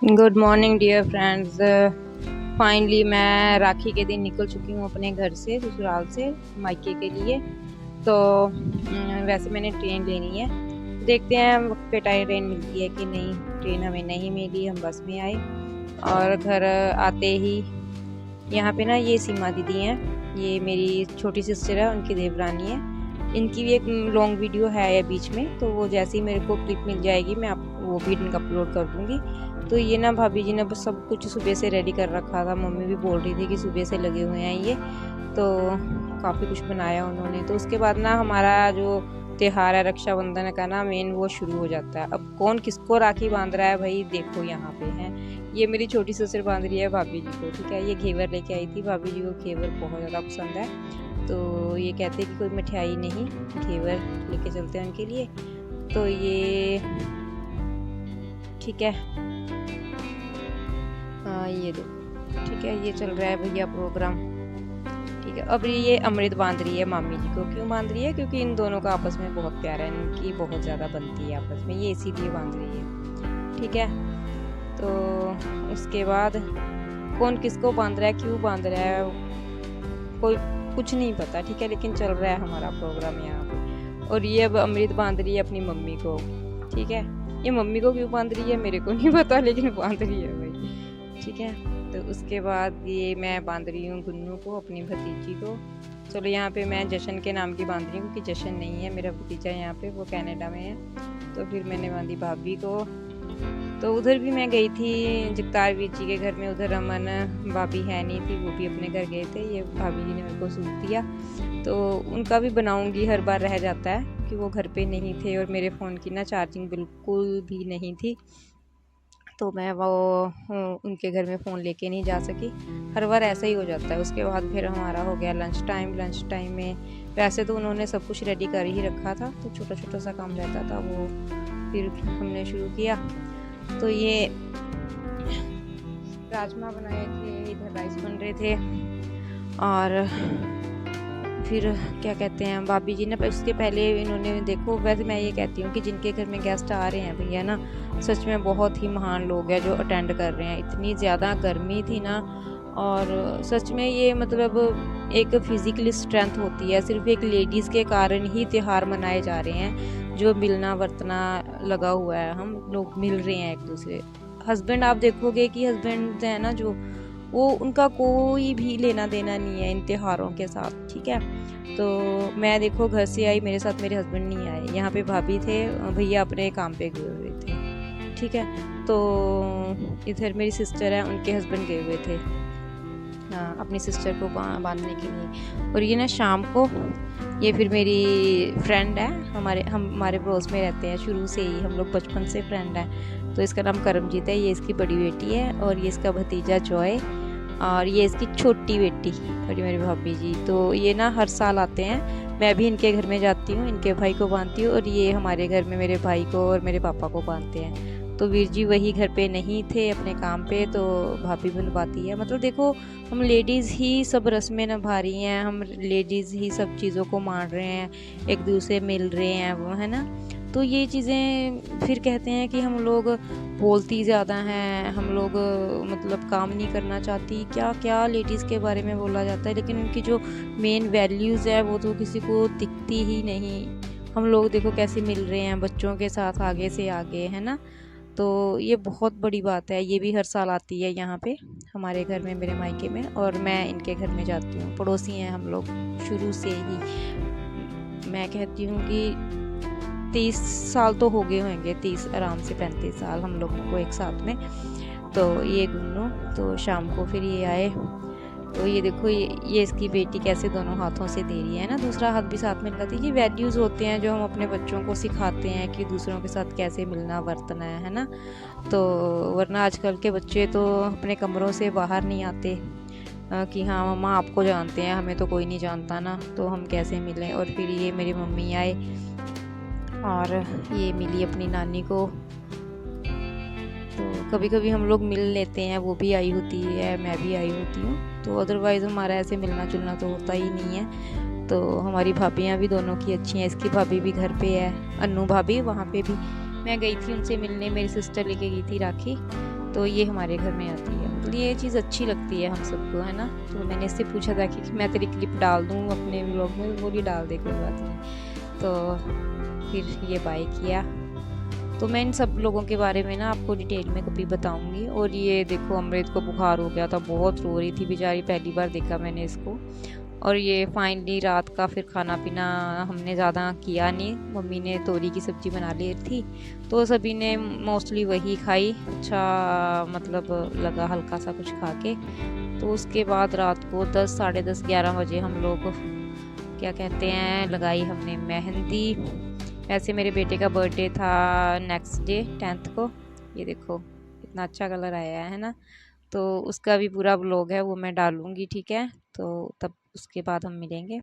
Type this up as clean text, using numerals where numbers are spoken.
Good morning dear friends. Finally मैं राखी के दिन निकल चुकी हूँ अपने घर से, ससुराल से मायके के लिए। तो वैसे मैंने ट्रेन लेनी है, देखते हैं वक्त पे ट्रेन मिलती है कि नहीं। ट्रेन हमें नहीं मिली, हम बस में आए और घर आते ही यहाँ पे ना ये सीमा दीदी हैं, ये मेरी छोटी सिस्टर है, उनकी देवरानी है। इनकी भी एक लॉन्ग वीडियो है या बीच में, तो वो जैसे ही मेरे को क्लिप मिल जाएगी मैं आप वो भी इनका अपलोड कर दूँगी। तो ये ना भाभी जी ने बस सब कुछ सुबह से रेडी कर रखा था, मम्मी भी बोल रही थी कि सुबह से लगे हुए हैं ये, तो काफ़ी कुछ बनाया उन्होंने। तो उसके बाद ना हमारा जो त्योहार है रक्षाबंधन का ना मेन वो शुरू हो जाता है। अब कौन किसको राखी बांध रहा है भाई, देखो यहाँ पे है, ये मेरी छोटी सिस्टर बांध रही है भाभी जी को, ठीक है। ये घेवर लेके आई थी, भाभी जी को घेवर बहुत ज़्यादा पसंद है, तो ये कहते हैं कि कोई मिठाई नहीं, घेवर लेके चलते हैं उनके लिए। तो ये ठीक है, हाँ ये दो, ठीक है, ये चल रहा है भैया प्रोग्राम, ठीक है। अब ये अमृत बांध रही है मामी जी को। क्यों बांध रही है? क्योंकि इन दोनों का आपस में बहुत प्यार है, इनकी बहुत ज़्यादा बनती है आपस में, ये इसीलिए बांध रही है, ठीक है। तो उसके बाद कौन किसको बांध रहा है, क्यों बांध रहा है, कोई कुछ नहीं पता, ठीक है, लेकिन चल रहा है हमारा प्रोग्राम यहाँ पे। और ये अब अमृत बांध रही है अपनी मम्मी को, ठीक है। ये मम्मी को क्यों बांध रही है मेरे को नहीं पता, लेकिन बांध रही है भाई, ठीक है। तो उसके बाद ये मैं बांध रही हूँ गुन्नू को, अपनी भतीजी को। चलो यहाँ पे मैं जशन के नाम की बांध रही हूँ क्योंकि जशन नहीं है मेरा भतीजा यहाँ पे, वो कनाडा में है। तो फिर मैंने बांधी भाभी को। तो उधर भी मैं गई थी जगतार वीर जी के घर में, उधर अमन भाभी है नहीं थी, वो भी अपने घर गए थे। ये भाभी जी ने मेरे को सूट दिया, तो उनका भी बनाऊंगी, हर बार रह जाता है कि वो घर पे नहीं थे और मेरे फ़ोन की ना चार्जिंग बिल्कुल भी नहीं थी, तो मैं वो उनके घर में फ़ोन लेके नहीं जा सकी। हर बार ऐसा ही हो जाता है। उसके बाद फिर हमारा हो गया लंच टाइम। लंच टाइम में वैसे तो उन्होंने सब कुछ रेडी कर ही रखा था, तो छोटा छोटा सा काम रहता था, वो फिर हमने शुरू किया। तो ये राजमा बनाए थे, इधर राइस बन रहे थे, और फिर क्या कहते हैं भाभी जी ने उसके पहले इन्होंने, देखो वैसे मैं ये कहती हूँ कि जिनके घर में गेस्ट आ रहे हैं भैया ना, सच में बहुत ही महान लोग हैं जो अटेंड कर रहे हैं। इतनी ज़्यादा गर्मी थी ना, और सच में ये मतलब एक फिज़िकली स्ट्रेंथ होती है, सिर्फ एक लेडीज़ के कारण ही त्यौहार मनाए जा रहे हैं, जो मिलना वर्तना लगा हुआ है, हम लोग मिल रहे हैं एक दूसरे। हस्बैंड आप देखोगे कि हस्बैंड है ना जो, वो उनका कोई भी लेना देना नहीं है इन त्योहारों के साथ, ठीक है। तो मैं देखो घर से आई, मेरे साथ मेरे हस्बैंड नहीं आए, यहाँ पे भाभी थे, भैया अपने काम पे गए हुए थे, ठीक है। तो इधर मेरी सिस्टर है, उनके हस्बैंड गए हुए थे अपनी सिस्टर को बांधने के लिए। और ये ना शाम को, ये फिर मेरी फ्रेंड है, हमारे पड़ोस में रहते हैं शुरू से ही, हम लोग बचपन से फ्रेंड हैं। तो इसका नाम करमजीत है, ये इसकी बड़ी बेटी है, और ये इसका भतीजा जॉय, और ये इसकी छोटी बेटी, और ये मेरी भाभी जी। तो ये ना हर साल आते हैं, मैं भी इनके घर में जाती हूँ, इनके भाई को बांधती हूँ, और ये हमारे घर में मेरे भाई को और मेरे पापा को बांधते हैं। तो वीर जी वही घर पे नहीं थे अपने काम पे, तो भाभी बनवाती है। मतलब देखो, हम लेडीज़ ही सब रस्में निभा रही हैं, हम लेडीज़ ही सब चीज़ों को मान रहे हैं, एक दूसरे मिल रहे हैं, वो है ना। तो ये चीज़ें फिर कहते हैं कि हम लोग बोलती ज़्यादा हैं, हम लोग मतलब काम नहीं करना चाहती, क्या क्या लेडीज़ के बारे में बोला जाता है, लेकिन उनकी जो मेन वैल्यूज़ है वो तो किसी को दिखती ही नहीं। हम लोग देखो कैसे मिल रहे हैं बच्चों के साथ, आगे से आगे, है ना। तो ये बहुत बड़ी बात है। ये भी हर साल आती है यहाँ पे हमारे घर में, मेरे मायके में, और मैं इनके घर में जाती हूँ, पड़ोसी हैं हम लोग शुरू से ही। मैं कहती हूँ कि 30 साल तो हो गए होंगे, 30 आराम से 35 साल हम लोगों को एक साथ में। तो ये गुन्नू, तो शाम को फिर ये आए, तो ये देखो ये इसकी बेटी कैसे दोनों हाथों से दे रही है ना, दूसरा हाथ भी साथ में लगाती है। ये वैल्यूज़ होते हैं जो हम अपने बच्चों को सिखाते हैं कि दूसरों के साथ कैसे मिलना वर्तना है ना। तो वरना आजकल के बच्चे तो अपने कमरों से बाहर नहीं आते, कि हाँ मम्मा आपको जानते हैं, हमें तो कोई नहीं जानता ना, तो हम कैसे मिलें। और फिर ये मेरी मम्मी आए और ये मिली अपनी नानी को। तो कभी कभी हम लोग मिल लेते हैं, वो भी आई होती है, मैं भी आई होती हूँ, तो अदरवाइज़ हमारा ऐसे मिलना जुलना तो होता ही नहीं है। तो हमारी भाभियाँ भी दोनों की अच्छी हैं, इसकी भाभी भी घर पे है, अन्नू भाभी, वहाँ पे भी मैं गई थी उनसे मिलने, मेरी सिस्टर लेके गई थी राखी। तो ये हमारे घर में आती है। मतलब ये चीज़ अच्छी लगती है हम सबको, है ना। तो मैंने इससे पूछा था कि मैं तेरी क्लिप डाल दूँ अपने व्लॉग में, बोली डाल दे, कोई बात नहीं। तो फिर ये बाय किया। तो मैं इन सब लोगों के बारे में ना आपको डिटेल में कभी बताऊंगी। और ये देखो अमृत को बुखार हो गया था, बहुत रो रही थी बेचारी, पहली बार देखा मैंने इसको। और ये फाइनली रात का फिर खाना पीना हमने ज़्यादा किया नहीं, मम्मी ने तोरी की सब्ज़ी बना ली थी तो सभी ने मोस्टली वही खाई। अच्छा मतलब लगा हल्का सा कुछ खा के। तो उसके बाद रात को 10 साढ़े 10 11 बजे हम लोग क्या कहते हैं लगाई हमने मेहंदी। वैसे मेरे बेटे का बर्थडे था नेक्स्ट डे 10th को। ये देखो कितना अच्छा कलर आया है ना। तो उसका भी पूरा व्लॉग है वो मैं डालूंगी, ठीक है। तो तब उसके बाद हम मिलेंगे।